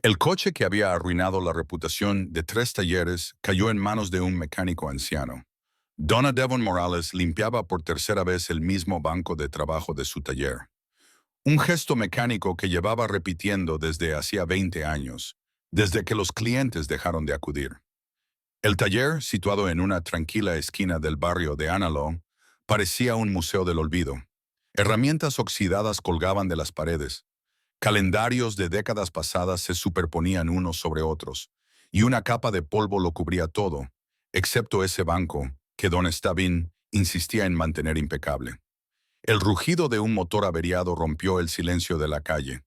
El coche que había arruinado la reputación de 3 talleres cayó en manos de un mecánico anciano. Donna Devon Morales limpiaba por tercera vez el mismo banco de trabajo de su taller. Un gesto mecánico que llevaba repitiendo desde hacía 20 años, desde que los clientes dejaron de acudir. El taller, situado en una tranquila esquina del barrio de Analo, parecía un museo del olvido. Herramientas oxidadas colgaban de las paredes. Calendarios de décadas pasadas se superponían unos sobre otros, y una capa de polvo lo cubría todo, excepto ese banco que don Stavin insistía en mantener impecable. El rugido de un motor averiado rompió el silencio de la calle.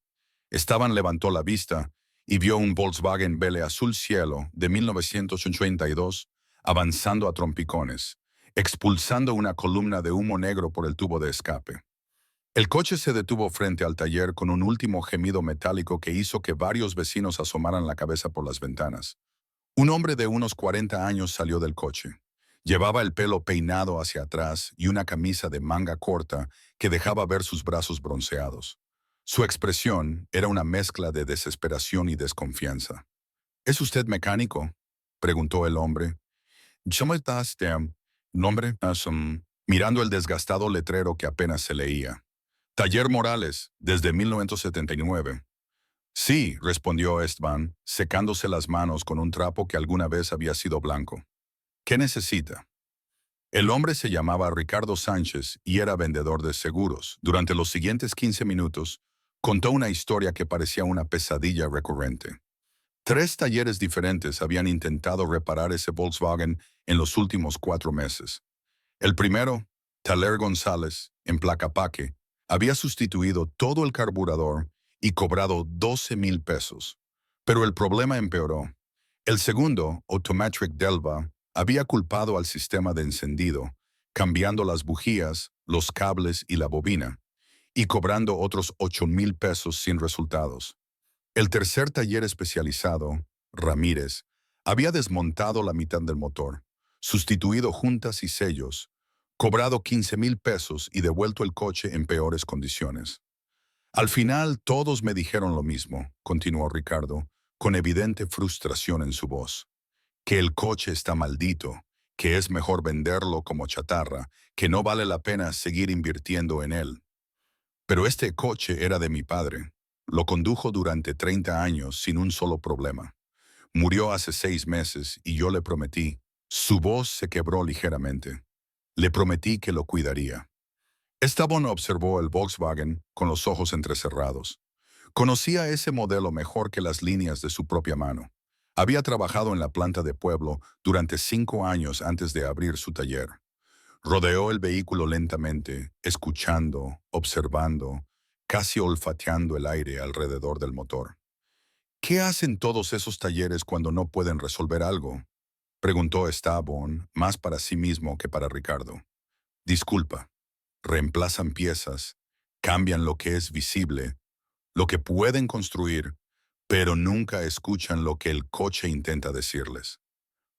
Esteban levantó la vista y vio un Volkswagen Belle azul cielo de 1982 avanzando a trompicones, expulsando una columna de humo negro por el tubo de escape. El coche se detuvo frente al taller con un último gemido metálico que hizo que varios vecinos asomaran la cabeza por las ventanas. Un hombre de unos 40 años salió del coche. Llevaba el pelo peinado hacia atrás y una camisa de manga corta que dejaba ver sus brazos bronceados. Su expresión era una mezcla de desesperación y desconfianza. ¿Es usted mecánico?, preguntó el hombre. ¿Cómo estás, nombre? Mirando el desgastado letrero que apenas se leía. Taller Morales, desde 1979. Sí, respondió Esteban, secándose las manos con un trapo que alguna vez había sido blanco. ¿Qué necesita? El hombre se llamaba Ricardo Sánchez y era vendedor de seguros. Durante los siguientes 15 minutos, contó una historia que parecía una pesadilla recurrente. 3 talleres diferentes habían intentado reparar ese Volkswagen en los últimos 4 meses. El primero, Taller González, en Placapaque, había sustituido todo el carburador y cobrado 12,000 pesos. Pero el problema empeoró. El segundo, Automatic Delva, había culpado al sistema de encendido, cambiando las bujías, los cables y la bobina, y cobrando otros 8,000 pesos sin resultados. El tercer taller especializado, Ramírez, había desmontado la mitad del motor, sustituido juntas y sellos, cobrado 15,000 pesos y devuelto el coche en peores condiciones. Al final todos me dijeron lo mismo, continuó Ricardo, con evidente frustración en su voz, que el coche está maldito, que es mejor venderlo como chatarra, que no vale la pena seguir invirtiendo en él. Pero este coche era de mi padre. Lo condujo durante 30 años sin un solo problema. Murió hace 6 meses y yo le prometí. Su voz se quebró ligeramente. Le prometí que lo cuidaría. Esteban observó el Volkswagen con los ojos entrecerrados. Conocía ese modelo mejor que las líneas de su propia mano. Había trabajado en la planta de Pueblo durante 5 años antes de abrir su taller. Rodeó el vehículo lentamente, escuchando, observando, casi olfateando el aire alrededor del motor. ¿Qué hacen todos esos talleres cuando no pueden resolver algo?, preguntó Esteban, más para sí mismo que para Ricardo. Disculpa. Reemplazan piezas, cambian lo que es visible, lo que pueden construir, pero nunca escuchan lo que el coche intenta decirles.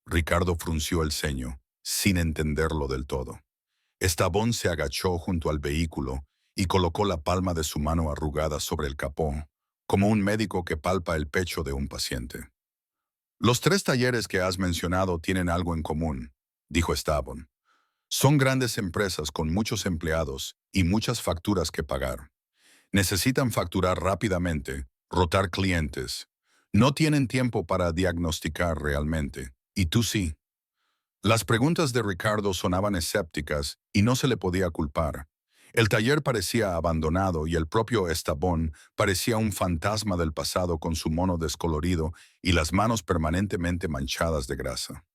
Ricardo frunció el ceño, sin entenderlo del todo. Esteban se agachó junto al vehículo y colocó la palma de su mano arrugada sobre el capó, como un médico que palpa el pecho de un paciente. Los 3 talleres que has mencionado tienen algo en común, dijo Esteban. Son grandes empresas con muchos empleados y muchas facturas que pagar. Necesitan facturar rápidamente, rotar clientes. No tienen tiempo para diagnosticar realmente, y tú sí. Las preguntas de Ricardo sonaban escépticas y no se le podía culpar. El taller parecía abandonado y el propio Esteban parecía un fantasma del pasado con su mono descolorido y las manos permanentemente manchadas de grasa.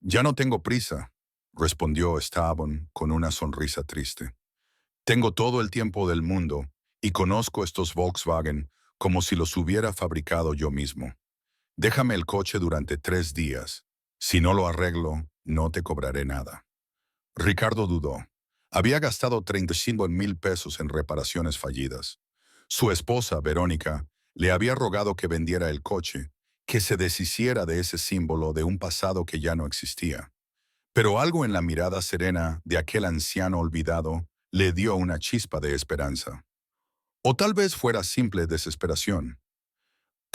Ya no tengo prisa, respondió Esteban con una sonrisa triste. Tengo todo el tiempo del mundo y conozco estos Volkswagen como si los hubiera fabricado yo mismo. Déjame el coche durante 3 días. Si no lo arreglo, no te cobraré nada. Ricardo dudó. Había gastado 35,000 pesos en reparaciones fallidas. Su esposa, Verónica, le había rogado que vendiera el coche, que se deshiciera de ese símbolo de un pasado que ya no existía. Pero algo en la mirada serena de aquel anciano olvidado le dio una chispa de esperanza. O tal vez fuera simple desesperación.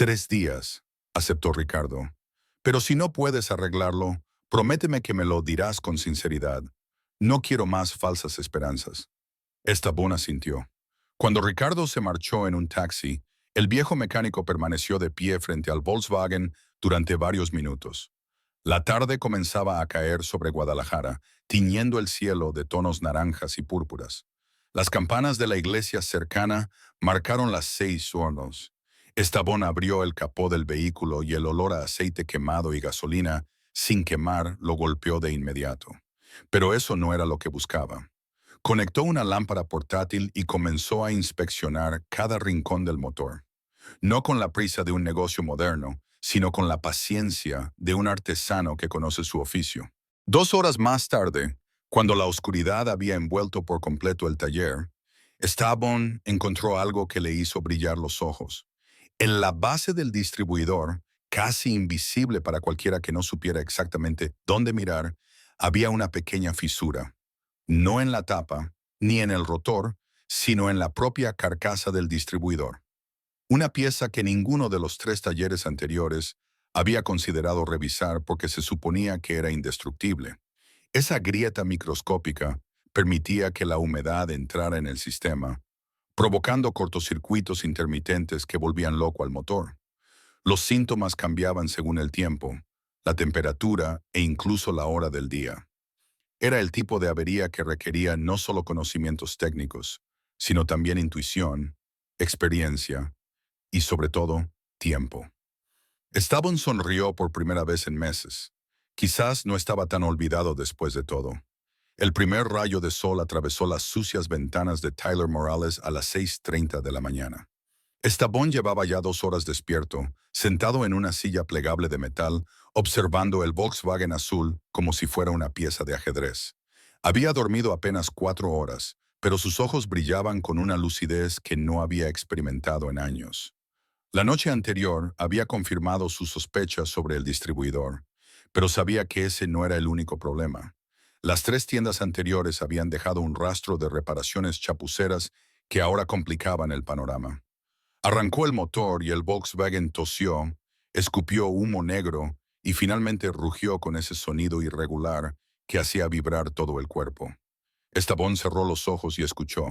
3 días, aceptó Ricardo. Pero si no puedes arreglarlo, prométeme que me lo dirás con sinceridad. No quiero más falsas esperanzas. Estabón asintió. Cuando Ricardo se marchó en un taxi, el viejo mecánico permaneció de pie frente al Volkswagen durante varios minutos. La tarde comenzaba a caer sobre Guadalajara, tiñendo el cielo de tonos naranjas y púrpuras. Las campanas de la iglesia cercana marcaron las 6 horas. Estabón abrió el capó del vehículo y el olor a aceite quemado y gasolina, sin quemar, lo golpeó de inmediato. Pero eso no era lo que buscaba. Conectó una lámpara portátil y comenzó a inspeccionar cada rincón del motor. No con la prisa de un negocio moderno, sino con la paciencia de un artesano que conoce su oficio. 2 horas más tarde, cuando la oscuridad había envuelto por completo el taller, Estaban encontró algo que le hizo brillar los ojos. En la base del distribuidor, casi invisible para cualquiera que no supiera exactamente dónde mirar, había una pequeña fisura. No en la tapa, ni en el rotor, sino en la propia carcasa del distribuidor. Una pieza que ninguno de los 3 talleres anteriores había considerado revisar porque se suponía que era indestructible. Esa grieta microscópica permitía que la humedad entrara en el sistema, provocando cortocircuitos intermitentes que volvían loco al motor. Los síntomas cambiaban según el tiempo, la temperatura e incluso la hora del día. Era el tipo de avería que requería no solo conocimientos técnicos, sino también intuición, experiencia y, sobre todo, tiempo. Estaban sonrió por primera vez en meses. Quizás no estaba tan olvidado después de todo. El primer rayo de sol atravesó las sucias ventanas de Tyler Morales a las 6:30 de la mañana. Estabón llevaba ya 2 horas despierto, sentado en una silla plegable de metal, observando el Volkswagen azul como si fuera una pieza de ajedrez. Había dormido apenas 4 horas, pero sus ojos brillaban con una lucidez que no había experimentado en años. La noche anterior había confirmado sus sospechas sobre el distribuidor, pero sabía que ese no era el único problema. Las 3 tiendas anteriores habían dejado un rastro de reparaciones chapuceras que ahora complicaban el panorama. Arrancó el motor y el Volkswagen tosió, escupió humo negro y finalmente rugió con ese sonido irregular que hacía vibrar todo el cuerpo. Estabón cerró los ojos y escuchó.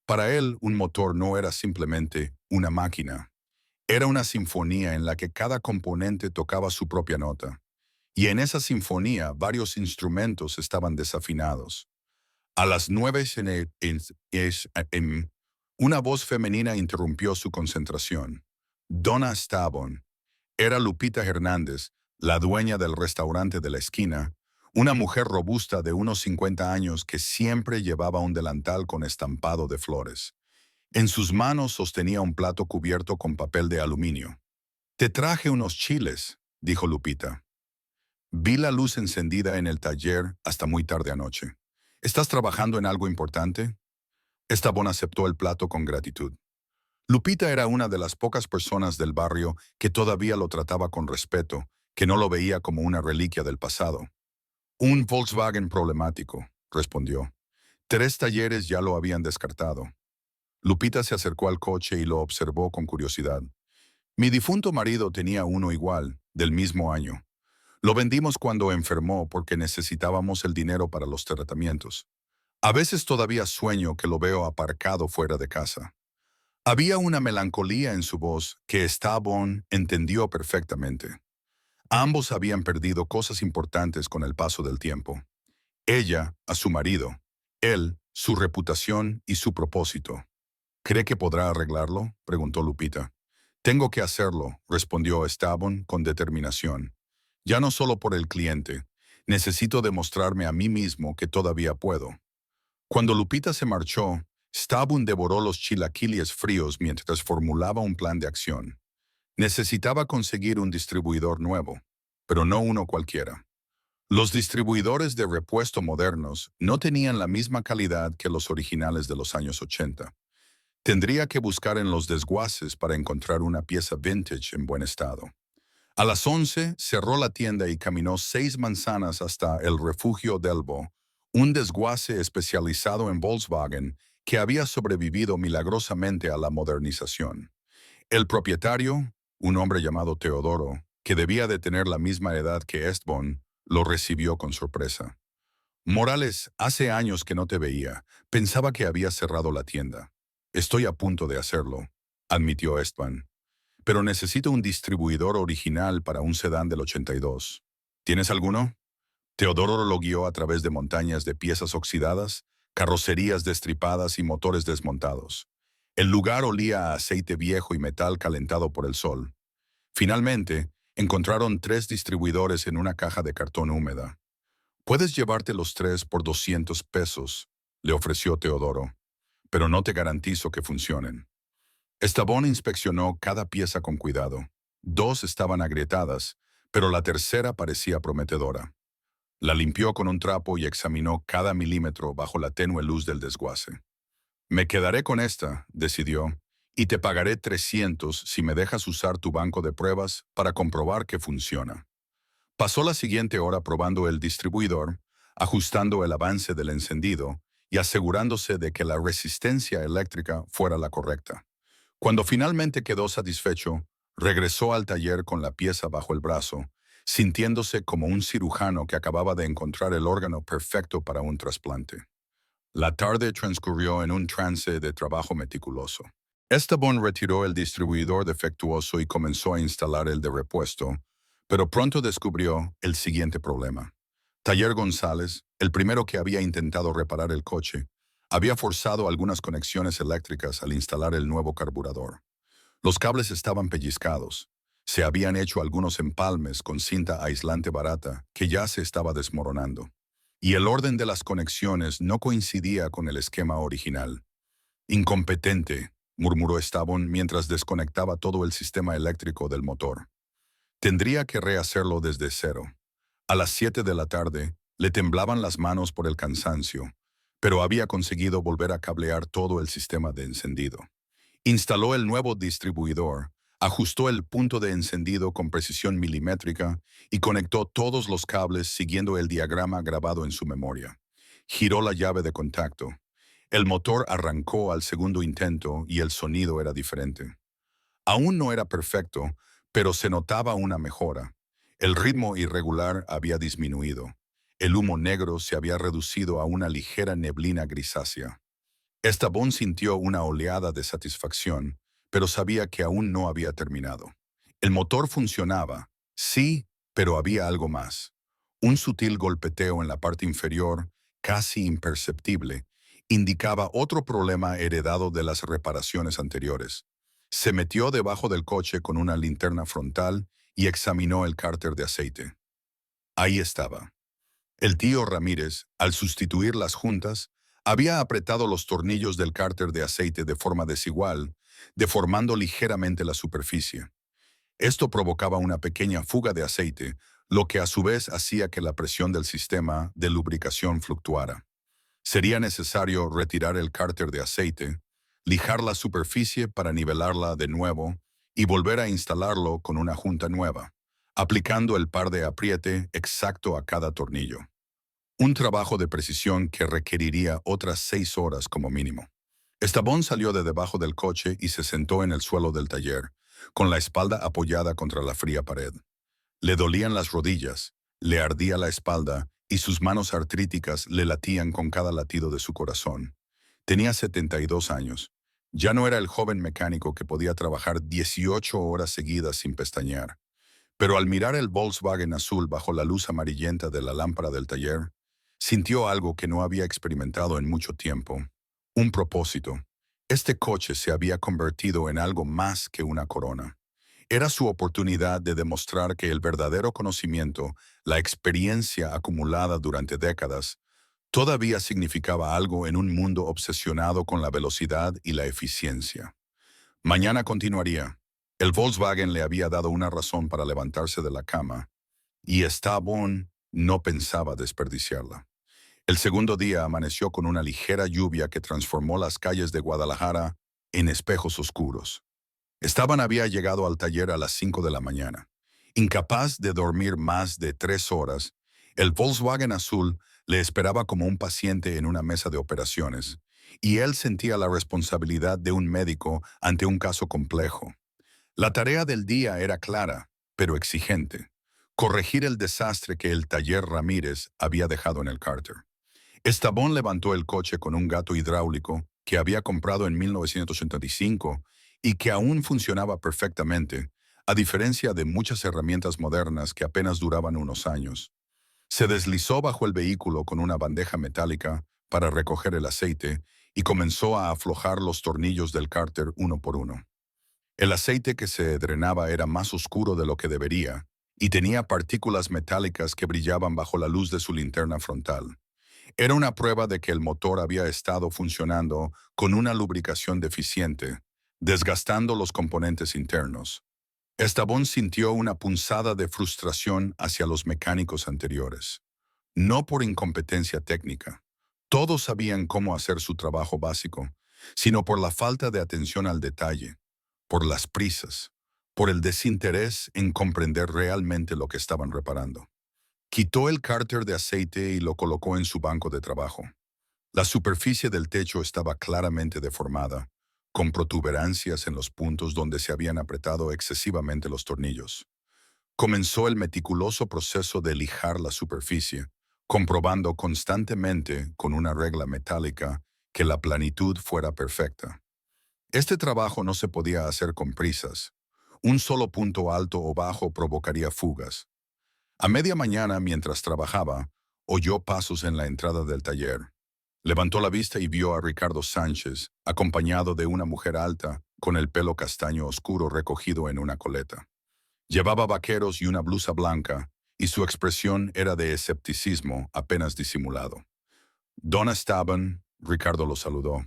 Para él, un motor no era simplemente una máquina. Era una sinfonía en la que cada componente tocaba su propia nota. Y en esa sinfonía varios instrumentos estaban desafinados. A las 9 una voz femenina interrumpió su concentración. Donna Stavon. Era Lupita Hernández, la dueña del restaurante de la esquina, una mujer robusta de unos 50 años que siempre llevaba un delantal con estampado de flores. En sus manos sostenía un plato cubierto con papel de aluminio. «Te traje unos chiles», dijo Lupita. «Vi la luz encendida en el taller hasta muy tarde anoche. ¿Estás trabajando en algo importante?» Estabón aceptó el plato con gratitud. Lupita era una de las pocas personas del barrio que todavía lo trataba con respeto, que no lo veía como una reliquia del pasado. «Un Volkswagen problemático», respondió. 3 talleres ya lo habían descartado. Lupita se acercó al coche y lo observó con curiosidad. «Mi difunto marido tenía uno igual, del mismo año. Lo vendimos cuando enfermó porque necesitábamos el dinero para los tratamientos. A veces todavía sueño que lo veo aparcado fuera de casa». Había una melancolía en su voz que Estabón entendió perfectamente. Ambos habían perdido cosas importantes con el paso del tiempo. Ella, a su marido. Él, su reputación y su propósito. «¿Cree que podrá arreglarlo?», preguntó Lupita. «Tengo que hacerlo», respondió Estabón con determinación. «Ya no solo por el cliente. Necesito demostrarme a mí mismo que todavía puedo». Cuando Lupita se marchó, Stabun devoró los chilaquiles fríos mientras formulaba un plan de acción. Necesitaba conseguir un distribuidor nuevo, pero no uno cualquiera. Los distribuidores de repuesto modernos no tenían la misma calidad que los originales de los años 80. Tendría que buscar en los desguaces para encontrar una pieza vintage en buen estado. A las 11 cerró la tienda y caminó 6 manzanas hasta el Refugio Delbo, un desguace especializado en Volkswagen que había sobrevivido milagrosamente a la modernización. El propietario, Un hombre llamado Teodoro, que debía de tener la misma edad que Esteban, lo recibió con sorpresa. Morales, hace años que no te veía. Pensaba que había cerrado la tienda. Estoy a punto de hacerlo, admitió Esteban. Pero necesito un distribuidor original para un sedán del 82. ¿Tienes alguno? Teodoro lo guió a través de montañas de piezas oxidadas, carrocerías destripadas y motores desmontados. El lugar olía a aceite viejo y metal calentado por el sol. Finalmente, encontraron 3 distribuidores en una caja de cartón húmeda. Puedes llevarte los 3 por 200 pesos, le ofreció Teodoro, pero no te garantizo que funcionen. Estabón inspeccionó cada pieza con cuidado. 2 estaban agrietadas, pero la tercera parecía prometedora. La limpió con un trapo y examinó cada milímetro bajo la tenue luz del desguace. Me quedaré con esta, decidió, y te pagaré 300 si me dejas usar tu banco de pruebas para comprobar que funciona. Pasó la siguiente hora probando el distribuidor, ajustando el avance del encendido y asegurándose de que la resistencia eléctrica fuera la correcta. Cuando finalmente quedó satisfecho, regresó al taller con la pieza bajo el brazo, sintiéndose como un cirujano que acababa de encontrar el órgano perfecto para un trasplante. La tarde transcurrió en un trance de trabajo meticuloso. Esteban retiró el distribuidor defectuoso y comenzó a instalar el de repuesto, pero pronto descubrió el siguiente problema. Taller González, el primero que había intentado reparar el coche, había forzado algunas conexiones eléctricas al instalar el nuevo carburador. Los cables estaban pellizcados. Se habían hecho algunos empalmes con cinta aislante barata que ya se estaba desmoronando. Y el orden de las conexiones no coincidía con el esquema original. Incompetente, murmuró Esteban mientras desconectaba todo el sistema eléctrico del motor. Tendría que rehacerlo desde cero. A las 7 de la tarde, le temblaban las manos por el cansancio, pero había conseguido volver a cablear todo el sistema de encendido. Instaló el nuevo distribuidor, ajustó el punto de encendido con precisión milimétrica y conectó todos los cables siguiendo el diagrama grabado en su memoria. Giró la llave de contacto. El motor arrancó al segundo intento y el sonido era diferente. Aún no era perfecto, pero se notaba una mejora. El ritmo irregular había disminuido. El humo negro se había reducido a una ligera neblina grisácea. Estabón sintió una oleada de satisfacción, pero sabía que aún no había terminado. El motor funcionaba, sí, pero había algo más. Un sutil golpeteo en la parte inferior, casi imperceptible, indicaba otro problema heredado de las reparaciones anteriores. Se metió debajo del coche con una linterna frontal y examinó el cárter de aceite. Ahí estaba. El tío Ramírez, al sustituir las juntas, había apretado los tornillos del cárter de aceite de forma desigual, deformando ligeramente la superficie. Esto provocaba una pequeña fuga de aceite, lo que a su vez hacía que la presión del sistema de lubricación fluctuara. Sería necesario retirar el cárter de aceite, lijar la superficie para nivelarla de nuevo y volver a instalarlo con una junta nueva, aplicando el par de apriete exacto a cada tornillo. Un trabajo de precisión que requeriría otras 6 horas como mínimo. Estabón salió de debajo del coche y se sentó en el suelo del taller, con la espalda apoyada contra la fría pared. Le dolían las rodillas, le ardía la espalda y sus manos artríticas le latían con cada latido de su corazón. Tenía 72 años. Ya no era el joven mecánico que podía trabajar 18 horas seguidas sin pestañear. Pero al mirar el Volkswagen azul bajo la luz amarillenta de la lámpara del taller, sintió algo que no había experimentado en mucho tiempo. Un propósito. Este coche se había convertido en algo más que una corona. Era su oportunidad de demostrar que el verdadero conocimiento, la experiencia acumulada durante décadas, todavía significaba algo en un mundo obsesionado con la velocidad y la eficiencia. Mañana continuaría. El Volkswagen le había dado una razón para levantarse de la cama, y Esteban no pensaba desperdiciarla. El segundo día amaneció con una ligera lluvia que transformó las calles de Guadalajara en espejos oscuros. Esteban había llegado al taller a las 5 de la mañana. Incapaz de dormir más de 3 horas, el Volkswagen azul le esperaba como un paciente en una mesa de operaciones, y él sentía la responsabilidad de un médico ante un caso complejo. La tarea del día era clara, pero exigente: corregir el desastre que el taller Ramírez había dejado en el cárter. Estabón levantó el coche con un gato hidráulico que había comprado en 1985 y que aún funcionaba perfectamente, a diferencia de muchas herramientas modernas que apenas duraban unos años. Se deslizó bajo el vehículo con una bandeja metálica para recoger el aceite y comenzó a aflojar los tornillos del cárter uno por uno. El aceite que se drenaba era más oscuro de lo que debería y tenía partículas metálicas que brillaban bajo la luz de su linterna frontal. Era una prueba de que el motor había estado funcionando con una lubricación deficiente, desgastando los componentes internos. Estabón sintió una punzada de frustración hacia los mecánicos anteriores. No por incompetencia técnica, todos sabían cómo hacer su trabajo básico, sino por la falta de atención al detalle, por las prisas, por el desinterés en comprender realmente lo que estaban reparando. Quitó el cárter de aceite y lo colocó en su banco de trabajo. La superficie del techo estaba claramente deformada, con protuberancias en los puntos donde se habían apretado excesivamente los tornillos. Comenzó el meticuloso proceso de lijar la superficie, comprobando constantemente con una regla metálica que la planitud fuera perfecta. Este trabajo no se podía hacer con prisas. Un solo punto alto o bajo provocaría fugas. A media mañana, mientras trabajaba, oyó pasos en la entrada del taller. Levantó la vista y vio a Ricardo Sánchez, acompañado de una mujer alta, con el pelo castaño oscuro recogido en una coleta. Llevaba vaqueros y una blusa blanca, y su expresión era de escepticismo apenas disimulado. Don Esteban, Ricardo lo saludó.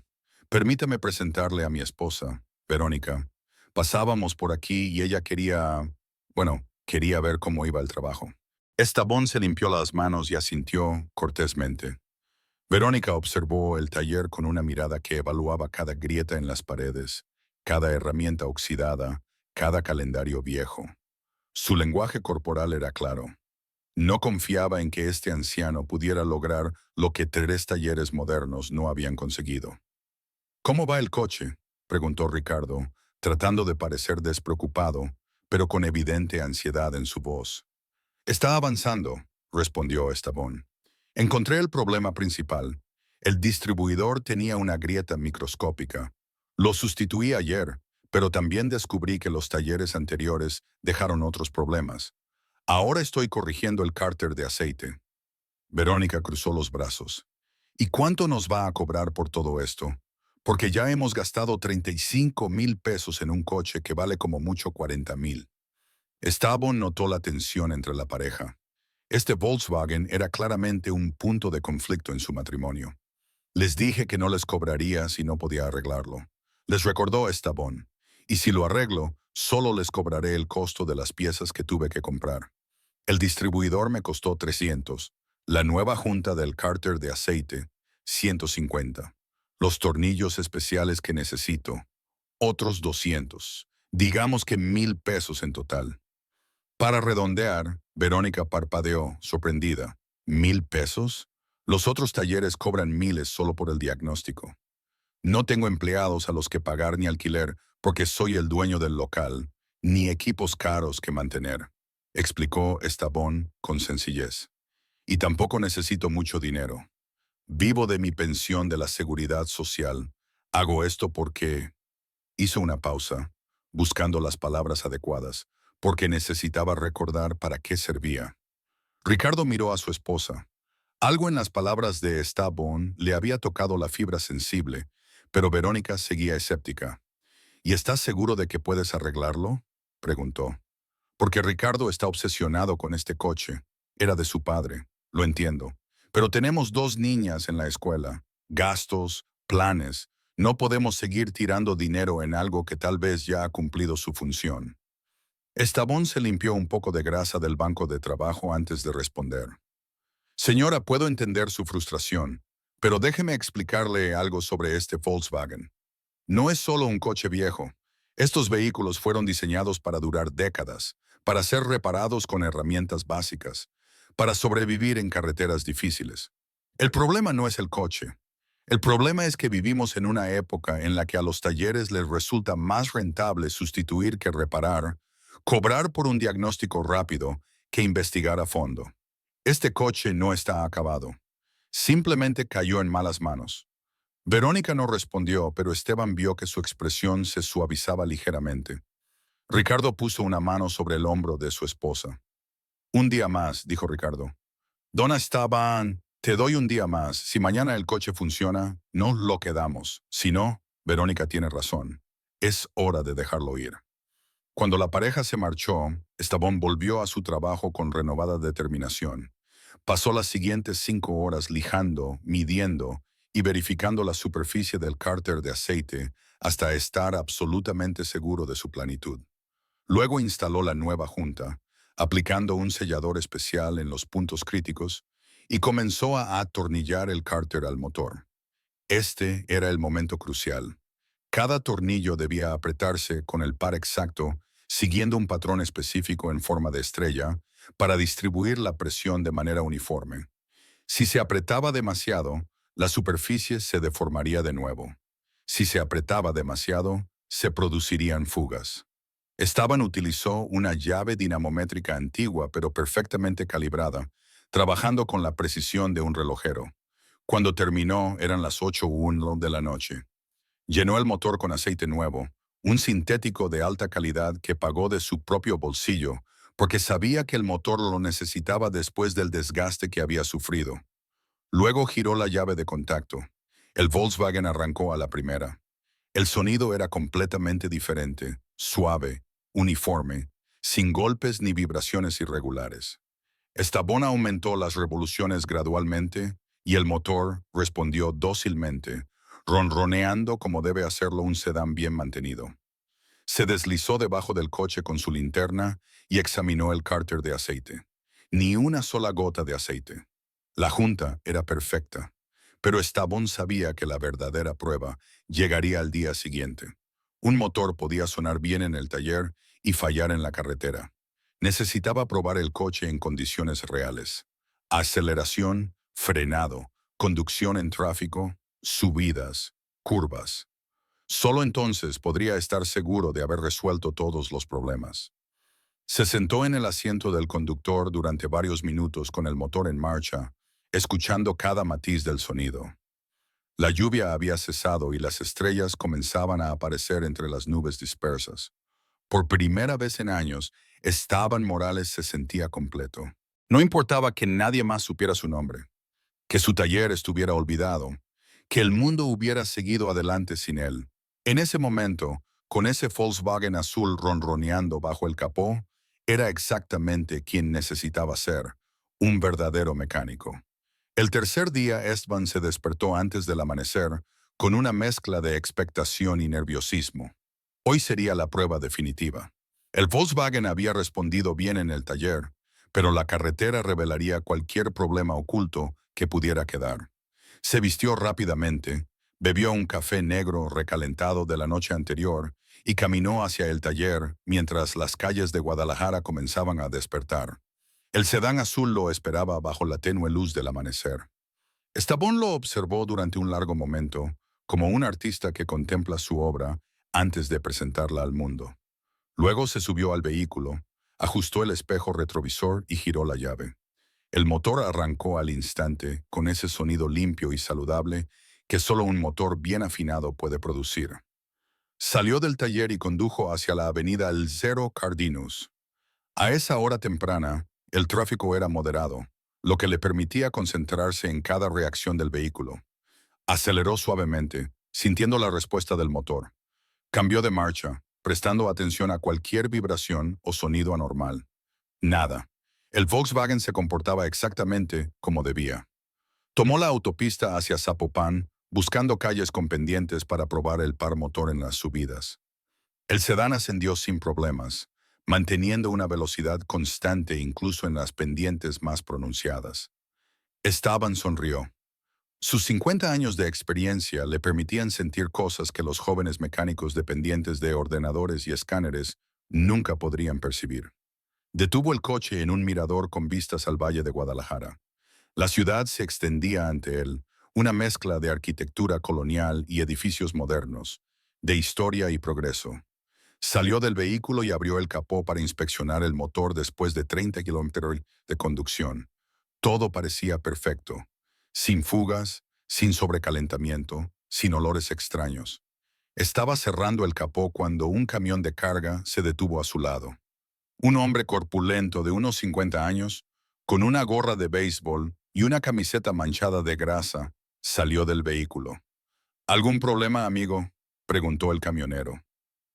Permítame presentarle a mi esposa, Verónica. Pasábamos por aquí y ella quería ver cómo iba el trabajo. Estabón se limpió las manos y asintió cortésmente. Verónica observó el taller con una mirada que evaluaba cada grieta en las paredes, cada herramienta oxidada, cada calendario viejo. Su lenguaje corporal era claro. No confiaba en que este anciano pudiera lograr lo que 3 talleres modernos no habían conseguido. ¿Cómo va el coche?, preguntó Ricardo, tratando de parecer despreocupado, pero con evidente ansiedad en su voz. Está avanzando, respondió Estabón. Encontré el problema principal. El distribuidor tenía una grieta microscópica. Lo sustituí ayer, pero también descubrí que los talleres anteriores dejaron otros problemas. Ahora estoy corrigiendo el cárter de aceite. Verónica cruzó los brazos. ¿Y cuánto nos va a cobrar por todo esto? Porque ya hemos gastado 35,000 pesos en un coche que vale como mucho 40,000. Estabón notó la tensión entre la pareja. Este Volkswagen era claramente un punto de conflicto en su matrimonio. Les dije que no les cobraría si no podía arreglarlo. Les recordó Estabón. Y si lo arreglo, solo les cobraré el costo de las piezas que tuve que comprar. El distribuidor me costó 300. La nueva junta del cárter de aceite, 150. Los tornillos especiales que necesito, otros 200. Digamos que 1,000 pesos en total. Para redondear, Verónica parpadeó, sorprendida. ¿1,000 pesos? Los otros talleres cobran miles solo por el diagnóstico. No tengo empleados a los que pagar ni alquiler porque soy el dueño del local, ni equipos caros que mantener, explicó Estabón con sencillez. Y tampoco necesito mucho dinero. Vivo de mi pensión de la Seguridad Social. Hago esto porque... Hizo una pausa, buscando las palabras adecuadas, porque necesitaba recordar para qué servía. Ricardo miró a su esposa. Algo en las palabras de Estabón le había tocado la fibra sensible, pero Verónica seguía escéptica. ¿Y estás seguro de que puedes arreglarlo?, preguntó. Porque Ricardo está obsesionado con este coche. Era de su padre, lo entiendo. Pero tenemos 2 niñas en la escuela, gastos, planes. No podemos seguir tirando dinero en algo que tal vez ya ha cumplido su función. Estabón se limpió un poco de grasa del banco de trabajo antes de responder. Señora, puedo entender su frustración, pero déjeme explicarle algo sobre este Volkswagen. No es solo un coche viejo. Estos vehículos fueron diseñados para durar décadas, para ser reparados con herramientas básicas, para sobrevivir en carreteras difíciles. El problema no es el coche. El problema es que vivimos en una época en la que a los talleres les resulta más rentable sustituir que reparar, cobrar por un diagnóstico rápido que investigar a fondo. Este coche no está acabado. Simplemente cayó en malas manos. Verónica no respondió, pero Esteban vio que su expresión se suavizaba ligeramente. Ricardo puso una mano sobre el hombro de su esposa. Un día más, dijo Ricardo. Dona Esteban, te doy un día más. Si mañana el coche funciona, no lo quedamos. Si no, Verónica tiene razón. Es hora de dejarlo ir. Cuando la pareja se marchó, Esteban volvió a su trabajo con renovada determinación. Pasó las siguientes 5 horas lijando, midiendo y verificando la superficie del cárter de aceite hasta estar absolutamente seguro de su planitud. Luego instaló la nueva junta, aplicando un sellador especial en los puntos críticos, y comenzó a atornillar el cárter al motor. Este era el momento crucial. Cada tornillo debía apretarse con el par exacto, siguiendo un patrón específico en forma de estrella, para distribuir la presión de manera uniforme. Si se apretaba demasiado, la superficie se deformaría de nuevo. Si se apretaba demasiado, se producirían fugas. Esteban utilizó una llave dinamométrica antigua pero perfectamente calibrada, trabajando con la precisión de un relojero. Cuando terminó, eran las 8:01 de la noche. Llenó el motor con aceite nuevo, un sintético de alta calidad que pagó de su propio bolsillo, porque sabía que el motor lo necesitaba después del desgaste que había sufrido. Luego giró la llave de contacto. El Volkswagen arrancó a la primera. El sonido era completamente diferente, suave, uniforme, sin golpes ni vibraciones irregulares. Esteban aumentó las revoluciones gradualmente y el motor respondió dócilmente, ronroneando como debe hacerlo un sedán bien mantenido. Se deslizó debajo del coche con su linterna y examinó el cárter de aceite. Ni una sola gota de aceite. La junta era perfecta, pero Esteban sabía que la verdadera prueba llegaría al día siguiente. Un motor podía sonar bien en el taller y fallar en la carretera. Necesitaba probar el coche en condiciones reales. Aceleración, frenado, conducción en tráfico, subidas, curvas. Solo entonces podría estar seguro de haber resuelto todos los problemas. Se sentó en el asiento del conductor durante varios minutos con el motor en marcha, escuchando cada matiz del sonido. La lluvia había cesado y las estrellas comenzaban a aparecer entre las nubes dispersas. Por primera vez en años, Esteban Morales se sentía completo. No importaba que nadie más supiera su nombre, que su taller estuviera olvidado, que el mundo hubiera seguido adelante sin él. En ese momento, con ese Volkswagen azul ronroneando bajo el capó, era exactamente quien necesitaba ser, un verdadero mecánico. El tercer día, Esteban se despertó antes del amanecer, con una mezcla de expectación y nerviosismo. Hoy sería la prueba definitiva. El Volkswagen había respondido bien en el taller, pero la carretera revelaría cualquier problema oculto que pudiera quedar. Se vistió rápidamente, bebió un café negro recalentado de la noche anterior y caminó hacia el taller mientras las calles de Guadalajara comenzaban a despertar. El sedán azul lo esperaba bajo la tenue luz del amanecer. Esteban lo observó durante un largo momento, como un artista que contempla su obra antes de presentarla al mundo. Luego se subió al vehículo, ajustó el espejo retrovisor y giró la llave. El motor arrancó al instante con ese sonido limpio y saludable que solo un motor bien afinado puede producir. Salió del taller y condujo hacia la avenida El Zero Cardinus. A esa hora temprana, el tráfico era moderado, lo que le permitía concentrarse en cada reacción del vehículo. Aceleró suavemente, sintiendo la respuesta del motor. Cambió de marcha, prestando atención a cualquier vibración o sonido anormal. Nada. El Volkswagen se comportaba exactamente como debía. Tomó la autopista hacia Zapopan, buscando calles con pendientes para probar el par motor en las subidas. El sedán ascendió sin problemas, manteniendo una velocidad constante incluso en las pendientes más pronunciadas. Esteban sonrió. Sus 50 años de experiencia le permitían sentir cosas que los jóvenes mecánicos dependientes de ordenadores y escáneres nunca podrían percibir. Detuvo el coche en un mirador con vistas al Valle de Guadalajara. La ciudad se extendía ante él, una mezcla de arquitectura colonial y edificios modernos, de historia y progreso. Salió del vehículo y abrió el capó para inspeccionar el motor después de 30 kilómetros de conducción. Todo parecía perfecto, sin fugas, sin sobrecalentamiento, sin olores extraños. Estaba cerrando el capó cuando un camión de carga se detuvo a su lado. Un hombre corpulento de unos 50 años, con una gorra de béisbol y una camiseta manchada de grasa, salió del vehículo. ¿Algún problema, amigo?, preguntó el camionero.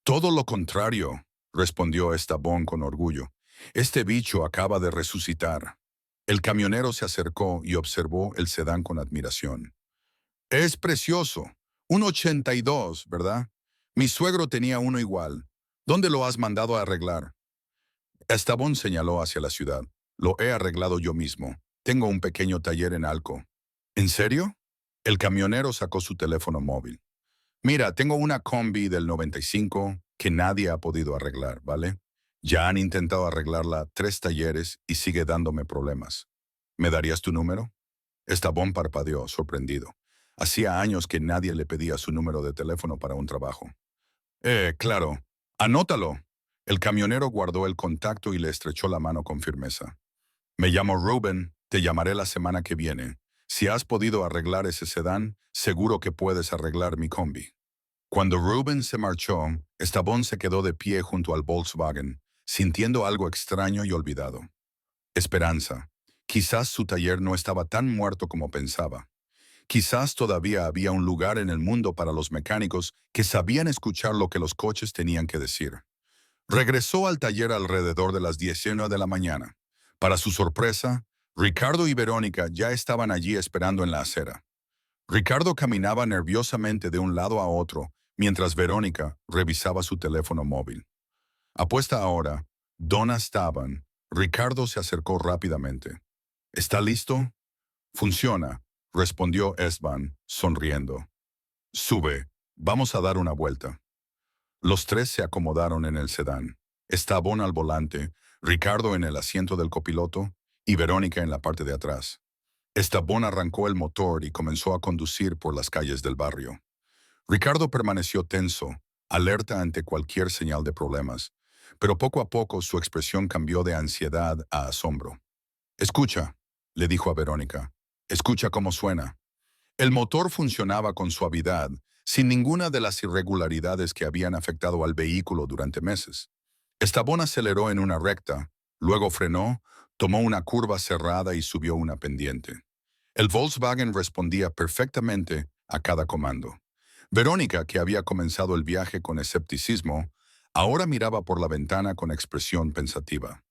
Todo lo contrario, respondió Estrabón con orgullo. Este bicho acaba de resucitar. El camionero se acercó y observó el sedán con admiración. Es precioso. Un 82, ¿verdad? Mi suegro tenía uno igual. ¿Dónde lo has mandado a arreglar? Estrabón señaló hacia la ciudad. Lo he arreglado yo mismo. Tengo un pequeño taller en Alco. ¿En serio? El camionero sacó su teléfono móvil. Mira, tengo una combi del 95 que nadie ha podido arreglar, ¿vale? Ya han intentado arreglarla 3 talleres y sigue dándome problemas. ¿Me darías tu número? Estrabón parpadeó, sorprendido. Hacía años que nadie le pedía su número de teléfono para un trabajo. Claro. Anótalo. El camionero guardó el contacto y le estrechó la mano con firmeza. Me llamo Reuben, te llamaré la semana que viene. Si has podido arreglar ese sedán, seguro que puedes arreglar mi combi. Cuando Reuben se marchó, Estrabón se quedó de pie junto al Volkswagen, sintiendo algo extraño y olvidado. Esperanza. Quizás su taller no estaba tan muerto como pensaba. Quizás todavía había un lugar en el mundo para los mecánicos que sabían escuchar lo que los coches tenían que decir. Regresó al taller alrededor de las 19 de la mañana. Para su sorpresa, Ricardo y Verónica ya estaban allí esperando en la acera. Ricardo caminaba nerviosamente de un lado a otro, mientras Verónica revisaba su teléfono móvil. Apuesta ahora, ¿dónde estaban? Ricardo se acercó rápidamente. ¿Está listo? Funciona, respondió Esteban, sonriendo. Sube, vamos a dar una vuelta. Los tres se acomodaron en el sedán. Estrabón al volante, Ricardo en el asiento del copiloto y Verónica en la parte de atrás. Estrabón arrancó el motor y comenzó a conducir por las calles del barrio. Ricardo permaneció tenso, alerta ante cualquier señal de problemas, pero poco a poco su expresión cambió de ansiedad a asombro. Escucha, le dijo a Verónica. Escucha cómo suena. El motor funcionaba con suavidad, sin ninguna de las irregularidades que habían afectado al vehículo durante meses. Estrabón aceleró en una recta, luego frenó, tomó una curva cerrada y subió una pendiente. El Volkswagen respondía perfectamente a cada comando. Verónica, que había comenzado el viaje con escepticismo, ahora miraba por la ventana con expresión pensativa.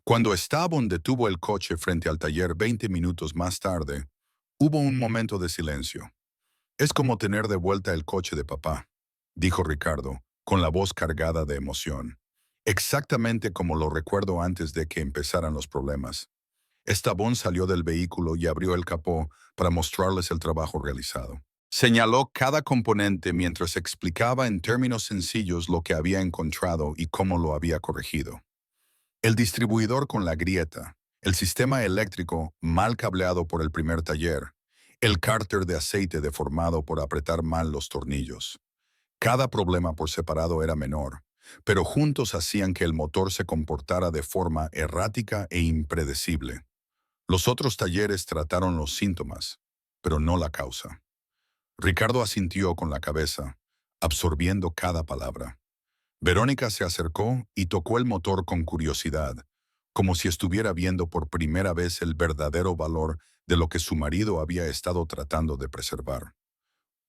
Cuando Estrabón detuvo el coche frente al taller 20 minutos más tarde, hubo un momento de silencio. Es como tener de vuelta el coche de papá, dijo Ricardo, con la voz cargada de emoción. Exactamente como lo recuerdo antes de que empezaran los problemas. Estrabón salió del vehículo y abrió el capó para mostrarles el trabajo realizado. Señaló cada componente mientras explicaba en términos sencillos lo que había encontrado y cómo lo había corregido. El distribuidor con la grieta, el sistema eléctrico mal cableado por el primer taller, el cárter de aceite deformado por apretar mal los tornillos. Cada problema por separado era menor, pero juntos hacían que el motor se comportara de forma errática e impredecible. Los otros talleres trataron los síntomas, pero no la causa. Ricardo asintió con la cabeza, absorbiendo cada palabra. Verónica se acercó y tocó el motor con curiosidad, como si estuviera viendo por primera vez el verdadero valor de lo que su marido había estado tratando de preservar.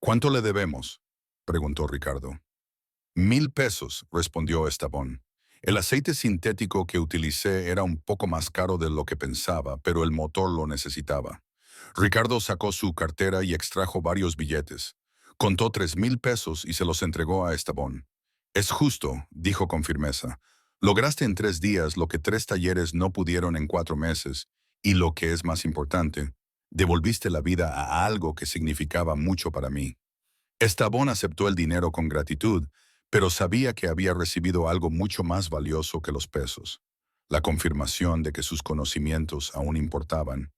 ¿Cuánto le debemos?, preguntó Ricardo. 1,000 pesos, respondió Estrabón. El aceite sintético que utilicé era un poco más caro de lo que pensaba, pero el motor lo necesitaba. Ricardo sacó su cartera y extrajo varios billetes. Contó 3,000 pesos y se los entregó a Estrabón. Es justo, dijo con firmeza. Lograste en 3 días lo que 3 talleres no pudieron en 4 meses, y lo que es más importante, devolviste la vida a algo que significaba mucho para mí. Estrabón aceptó el dinero con gratitud, pero sabía que había recibido algo mucho más valioso que los pesos, la confirmación de que sus conocimientos aún importaban.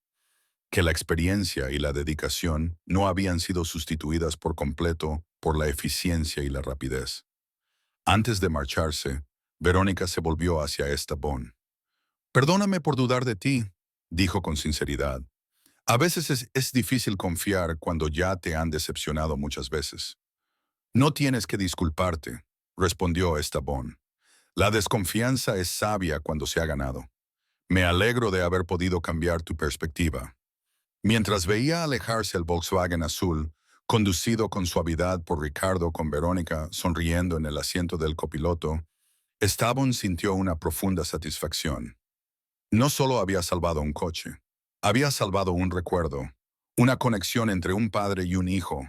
que la experiencia y la dedicación no habían sido sustituidas por completo por la eficiencia y la rapidez. Antes de marcharse, Verónica se volvió hacia Esteban. «Perdóname por dudar de ti», dijo con sinceridad. «A veces es difícil confiar cuando ya te han decepcionado muchas veces». «No tienes que disculparte», respondió Esteban. «La desconfianza es sabia cuando se ha ganado. Me alegro de haber podido cambiar tu perspectiva». Mientras veía alejarse el Volkswagen azul, conducido con suavidad por Ricardo con Verónica sonriendo en el asiento del copiloto, Esteban sintió una profunda satisfacción. No solo había salvado un coche, había salvado un recuerdo, una conexión entre un padre y un hijo,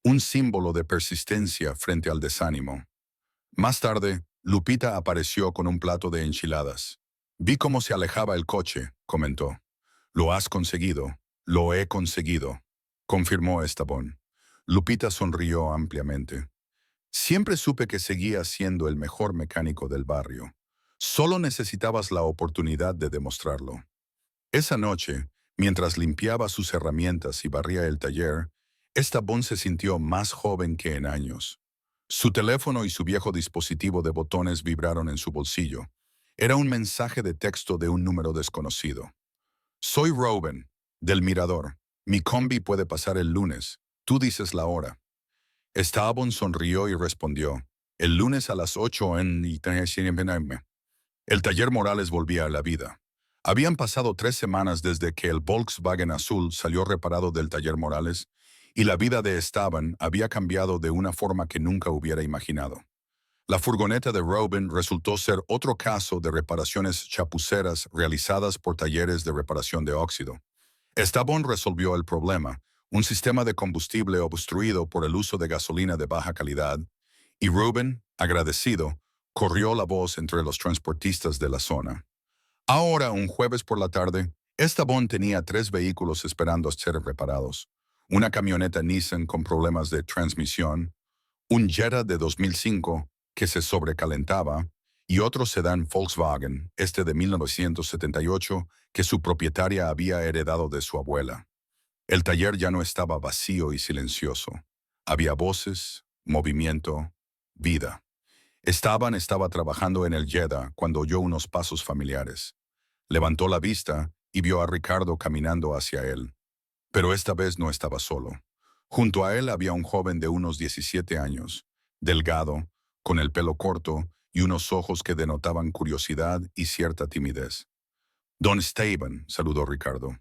un símbolo de persistencia frente al desánimo. Más tarde, Lupita apareció con un plato de enchiladas. «Vi cómo se alejaba el coche», comentó. «Lo has conseguido». «Lo he conseguido», confirmó Esteban. Lupita sonrió ampliamente. «Siempre supe que seguías siendo el mejor mecánico del barrio. Solo necesitabas la oportunidad de demostrarlo». Esa noche, mientras limpiaba sus herramientas y barría el taller, Esteban se sintió más joven que en años. Su teléfono y su viejo dispositivo de botones vibraron en su bolsillo. Era un mensaje de texto de un número desconocido. «Soy Reuben, del Mirador. Mi combi puede pasar el lunes. Tú dices la hora». Esteban sonrió y respondió: «El lunes a las 8 en...». El taller Morales volvía a la vida. Habían pasado 3 semanas desde que el Volkswagen azul salió reparado del taller Morales y la vida de Esteban había cambiado de una forma que nunca hubiera imaginado. La furgoneta de Reuben resultó ser otro caso de reparaciones chapuceras realizadas por talleres de reparación de óxido. Esteban resolvió el problema, un sistema de combustible obstruido por el uso de gasolina de baja calidad, y Reuben, agradecido, corrió la voz entre los transportistas de la zona. Ahora, un jueves por la tarde, Esteban tenía 3 vehículos esperando a ser reparados: una camioneta Nissan con problemas de transmisión, un Jetta de 2005 que se sobrecalentaba y otro sedán Volkswagen, de 1978, que su propietaria había heredado de su abuela. El taller ya no estaba vacío y silencioso. Había voces, movimiento, vida. Esteban estaba trabajando en el Jetta cuando oyó unos pasos familiares. Levantó la vista y vio a Ricardo caminando hacia él. Pero esta vez no estaba solo. Junto a él había un joven de unos 17 años, delgado, con el pelo corto y unos ojos que denotaban curiosidad y cierta timidez. «Don Esteban», saludó Ricardo.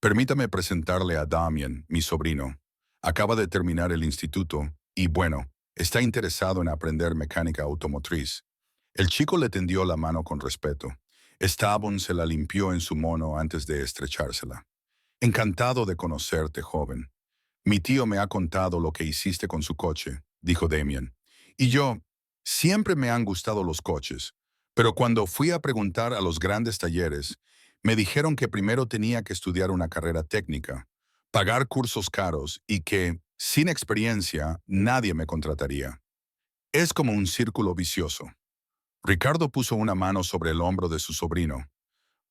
«Permítame presentarle a Damian, mi sobrino. Acaba de terminar el instituto y, bueno, está interesado en aprender mecánica automotriz». El chico le tendió la mano con respeto. Esteban se la limpió en su mono antes de estrechársela. «Encantado de conocerte, joven. Mi tío me ha contado lo que hiciste con su coche», dijo Damian. «Y yo, siempre me han gustado los coches, pero cuando fui a preguntar a los grandes talleres, me dijeron que primero tenía que estudiar una carrera técnica, pagar cursos caros y que, sin experiencia, nadie me contrataría. Es como un círculo vicioso». Ricardo puso una mano sobre el hombro de su sobrino.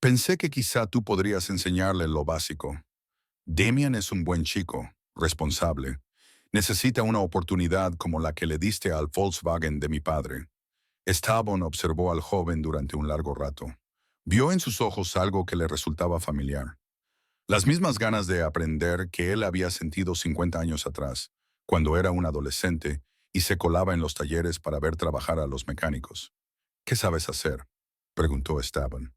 «Pensé que quizá tú podrías enseñarle lo básico». «Damian es un buen chico, responsable. Necesita una oportunidad como la que le diste al Volkswagen de mi padre». Esteban observó al joven durante un largo rato. Vio en sus ojos algo que le resultaba familiar. Las mismas ganas de aprender que él había sentido 50 años atrás, cuando era un adolescente y se colaba en los talleres para ver trabajar a los mecánicos. «¿Qué sabes hacer?», preguntó Esteban.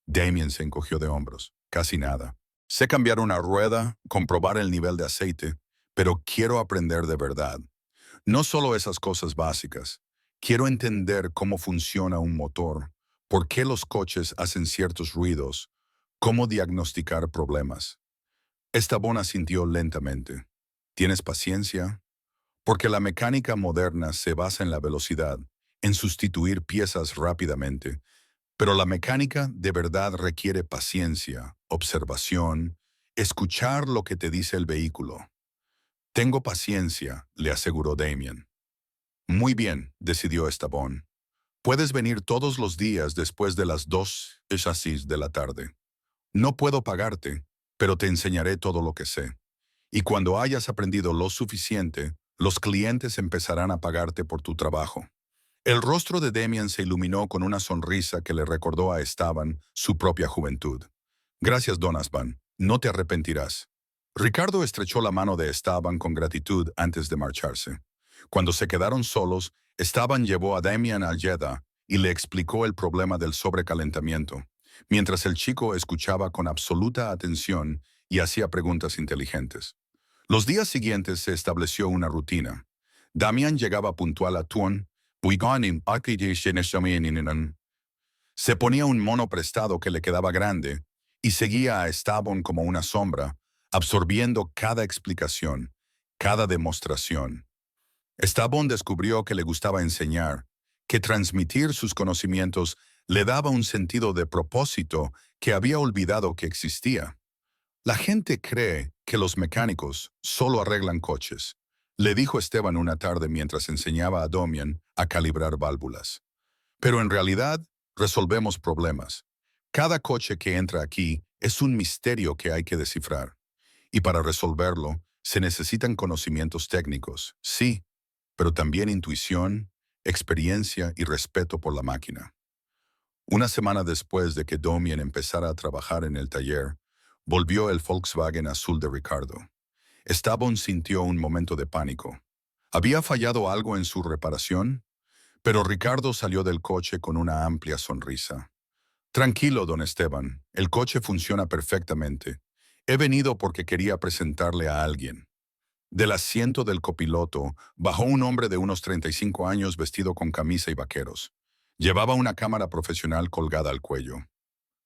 Damian se encogió de hombros. «Casi nada. Sé cambiar una rueda, comprobar el nivel de aceite, pero quiero aprender de verdad. No solo esas cosas básicas. Quiero entender cómo funciona un motor, por qué los coches hacen ciertos ruidos, cómo diagnosticar problemas». Esteban asintió lentamente. «¿Tienes paciencia?». Porque la mecánica moderna se basa en la velocidad, en sustituir piezas rápidamente, pero la mecánica de verdad requiere paciencia, observación, escuchar lo que te dice el vehículo. «Tengo paciencia», le aseguró Damian. «Muy bien», decidió Esteban. «Puedes venir todos los días después de las 2:00 de la tarde. No puedo pagarte, pero te enseñaré todo lo que sé. Y cuando hayas aprendido lo suficiente, los clientes empezarán a pagarte por tu trabajo. El rostro de Damian se iluminó con una sonrisa que le recordó a Esteban su propia juventud. Gracias, Don Asban. No te arrepentirás. Ricardo estrechó la mano de Esteban con gratitud antes de marcharse. Cuando se quedaron solos, Esteban llevó a Damian al Jeddah y le explicó el problema del sobrecalentamiento, mientras el chico escuchaba con absoluta atención y hacía preguntas inteligentes. Los días siguientes se estableció una rutina. Damian llegaba puntual a Tuon. Se ponía un mono prestado que le quedaba grande y seguía a Esteban como una sombra, absorbiendo cada explicación, cada demostración. Esteban descubrió que le gustaba enseñar, que transmitir sus conocimientos le daba un sentido de propósito que había olvidado que existía. La gente cree que los mecánicos solo arreglan coches, le dijo Esteban una tarde mientras enseñaba a Damian a calibrar válvulas. Pero en realidad, resolvemos problemas. Cada coche que entra aquí es un misterio que hay que descifrar. Y para resolverlo, se necesitan conocimientos técnicos, sí, pero también intuición, experiencia y respeto por la máquina. Una semana después de que Damian empezara a trabajar en el taller, volvió el Volkswagen azul de Ricardo. Esteban sintió un momento de pánico. ¿Había fallado algo en su reparación? Pero Ricardo salió del coche con una amplia sonrisa. Tranquilo, don Esteban, el coche funciona perfectamente. He venido porque quería presentarle a alguien. Del asiento del copiloto bajó un hombre de unos 35 años vestido con camisa y vaqueros. Llevaba una cámara profesional colgada al cuello.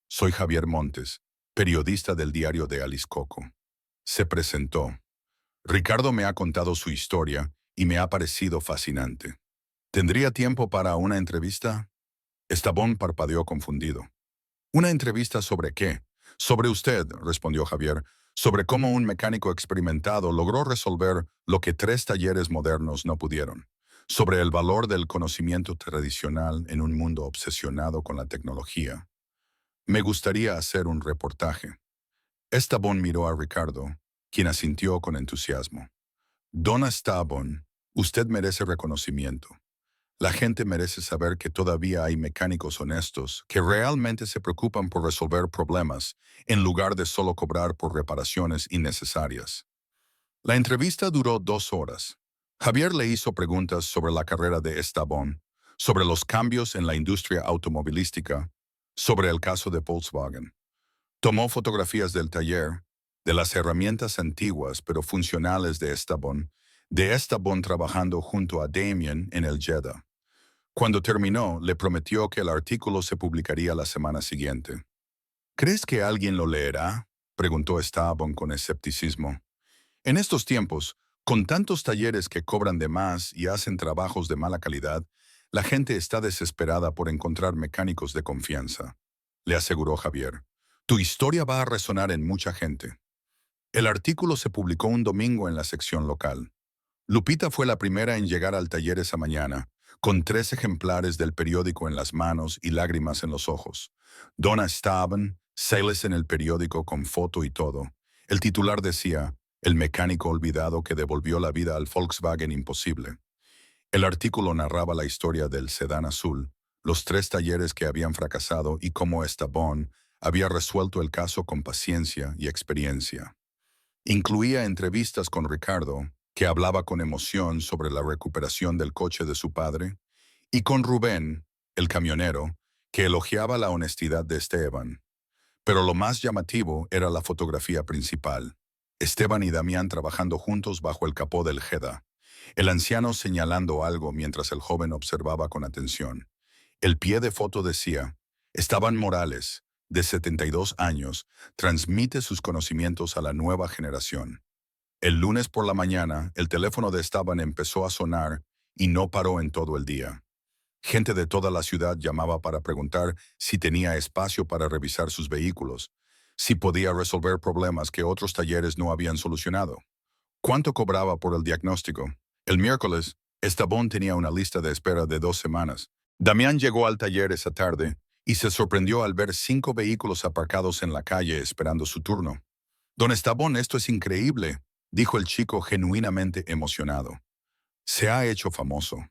Soy Javier Montes, periodista del diario de Aliscoco. Se presentó. Ricardo me ha contado su historia y me ha parecido fascinante. ¿Tendría tiempo para una entrevista? Esteban parpadeó confundido. ¿Una entrevista sobre qué? Sobre usted, respondió Javier, sobre cómo un mecánico experimentado logró resolver lo que 3 talleres modernos no pudieron, sobre el valor del conocimiento tradicional en un mundo obsesionado con la tecnología. Me gustaría hacer un reportaje. Esteban miró a Ricardo, quien asintió con entusiasmo. Don Esteban, usted merece reconocimiento. La gente merece saber que todavía hay mecánicos honestos que realmente se preocupan por resolver problemas en lugar de solo cobrar por reparaciones innecesarias. La entrevista duró 2 horas. Javier le hizo preguntas sobre la carrera de Esteban, sobre los cambios en la industria automovilística, sobre el caso de Volkswagen. Tomó fotografías del taller, de las herramientas antiguas pero funcionales de Esteban trabajando junto a Damian en el Jeddah. Cuando terminó, le prometió que el artículo se publicaría la semana siguiente. ¿Crees que alguien lo leerá?, preguntó Esteban con escepticismo. En estos tiempos, con tantos talleres que cobran de más y hacen trabajos de mala calidad, la gente está desesperada por encontrar mecánicos de confianza, le aseguró Javier. Tu historia va a resonar en mucha gente. El artículo se publicó un domingo en la sección local. Lupita fue la primera en llegar al taller esa mañana, con 3 ejemplares del periódico en las manos y lágrimas en los ojos. Donna Esteban, sales en el periódico con foto y todo. El titular decía, el mecánico olvidado que devolvió la vida al Volkswagen imposible. El artículo narraba la historia del sedán azul, los 3 talleres que habían fracasado y cómo Esteban había resuelto el caso con paciencia y experiencia. Incluía entrevistas con Ricardo, que hablaba con emoción sobre la recuperación del coche de su padre, y con Rubén, el camionero, que elogiaba la honestidad de Esteban. Pero lo más llamativo era la fotografía principal. Esteban y Damián trabajando juntos bajo el capó del Jeddah, el anciano señalando algo mientras el joven observaba con atención. El pie de foto decía, Esteban Morales, de 72 años, transmite sus conocimientos a la nueva generación. El lunes por la mañana, el teléfono de Esteban empezó a sonar y no paró en todo el día. Gente de toda la ciudad llamaba para preguntar si tenía espacio para revisar sus vehículos, si podía resolver problemas que otros talleres no habían solucionado. ¿Cuánto cobraba por el diagnóstico? El miércoles, Esteban tenía una lista de espera de 2 semanas. Damián llegó al taller esa tarde y se sorprendió al ver 5 vehículos aparcados en la calle esperando su turno. Don Estabón, esto es increíble, dijo el chico genuinamente emocionado. Se ha hecho famoso.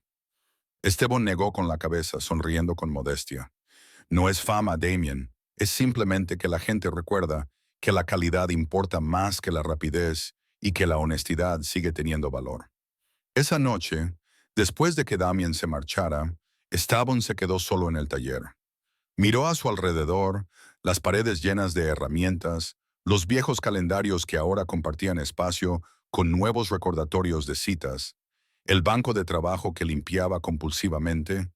Esteban negó con la cabeza, sonriendo con modestia. No es fama, Damien, es simplemente que la gente recuerda que la calidad importa más que la rapidez y que la honestidad sigue teniendo valor. Esa noche, después de que Damien se marchara, Esteban se quedó solo en el taller. Miró a su alrededor, las paredes llenas de herramientas, los viejos calendarios que ahora compartían espacio con nuevos recordatorios de citas, el banco de trabajo que limpiaba compulsivamente,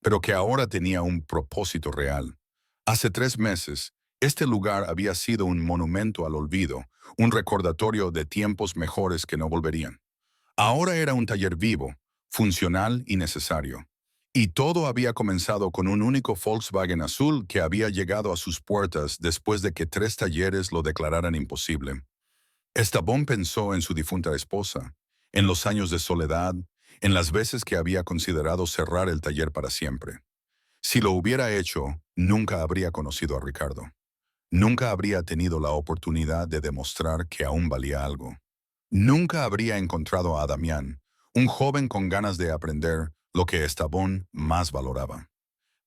pero que ahora tenía un propósito real. Hace 3 meses, este lugar había sido un monumento al olvido, un recordatorio de tiempos mejores que no volverían. Ahora era un taller vivo, funcional y necesario. Y todo había comenzado con un único Volkswagen azul que había llegado a sus puertas después de que 3 talleres lo declararan imposible. Estabón pensó en su difunta esposa, en los años de soledad, en las veces que había considerado cerrar el taller para siempre. Si lo hubiera hecho, nunca habría conocido a Ricardo. Nunca habría tenido la oportunidad de demostrar que aún valía algo. Nunca habría encontrado a Damián, un joven con ganas de aprender lo que Estabón más valoraba.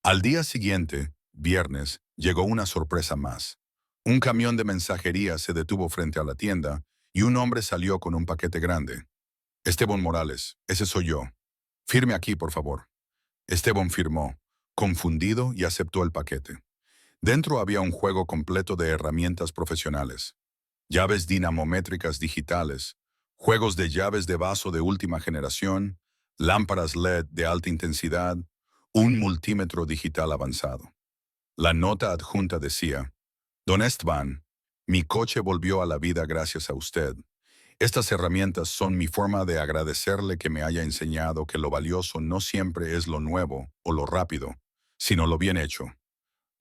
Al día siguiente, viernes, llegó una sorpresa más. Un camión de mensajería se detuvo frente a la tienda y un hombre salió con un paquete grande. Esteban Morales, ese soy yo. Firme aquí, por favor. Esteban firmó, confundido, y aceptó el paquete. Dentro había un juego completo de herramientas profesionales, llaves dinamométricas digitales, juegos de llaves de vaso de última generación, lámparas LED de alta intensidad, un multímetro digital avanzado. La nota adjunta decía: Don Esteban, mi coche volvió a la vida gracias a usted. Estas herramientas son mi forma de agradecerle que me haya enseñado que lo valioso no siempre es lo nuevo o lo rápido, sino lo bien hecho.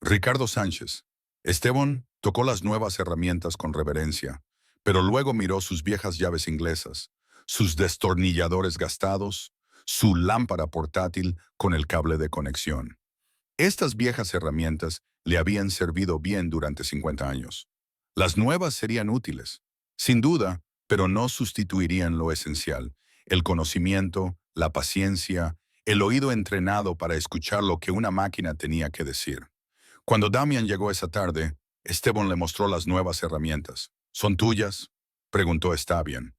Ricardo Sánchez. Esteban tocó las nuevas herramientas con reverencia, pero luego miró sus viejas llaves inglesas, sus destornilladores gastados, su lámpara portátil con el cable de conexión. Estas viejas herramientas le habían servido bien durante 50 años. Las nuevas serían útiles, sin duda, pero no sustituirían lo esencial: el conocimiento, la paciencia, el oído entrenado para escuchar lo que una máquina tenía que decir. Cuando Damian llegó esa tarde, Esteban le mostró las nuevas herramientas. ¿Son tuyas?, preguntó Esteban.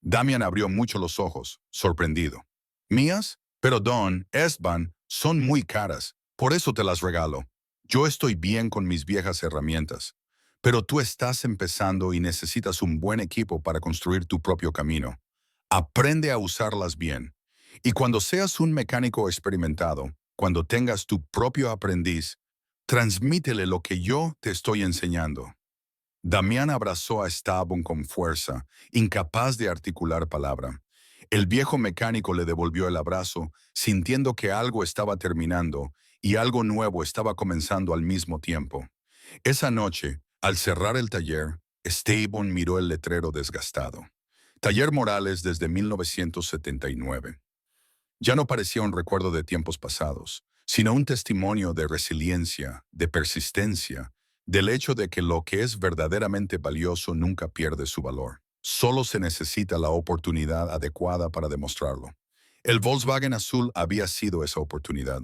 Damian abrió mucho los ojos, sorprendido. ¿Mías? Pero Don Esteban, son muy caras, por eso te las regalo. Yo estoy bien con mis viejas herramientas, pero tú estás empezando y necesitas un buen equipo para construir tu propio camino. Aprende a usarlas bien. Y cuando seas un mecánico experimentado, cuando tengas tu propio aprendiz, transmítele lo que yo te estoy enseñando. Damián abrazó a Esteban con fuerza, incapaz de articular palabra. El viejo mecánico le devolvió el abrazo, sintiendo que algo estaba terminando y algo nuevo estaba comenzando al mismo tiempo. Esa noche, al cerrar el taller, Esteban miró el letrero desgastado. Taller Morales desde 1979. Ya no parecía un recuerdo de tiempos pasados, sino un testimonio de resiliencia, de persistencia, del hecho de que lo que es verdaderamente valioso nunca pierde su valor. Solo se necesita la oportunidad adecuada para demostrarlo. El Volkswagen azul había sido esa oportunidad.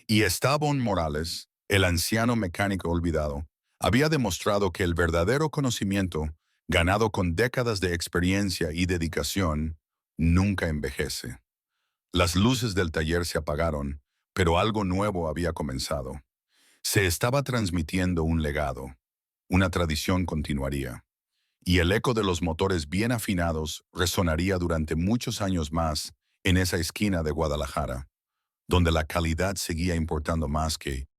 Y Esteban Morales, el anciano mecánico olvidado, había demostrado que el verdadero conocimiento, ganado con décadas de experiencia y dedicación, nunca envejece. Las luces del taller se apagaron, pero algo nuevo había comenzado. Se estaba transmitiendo un legado. Una tradición continuaría. Y el eco de los motores bien afinados resonaría durante muchos años más en esa esquina de Guadalajara, donde la calidad seguía importando más que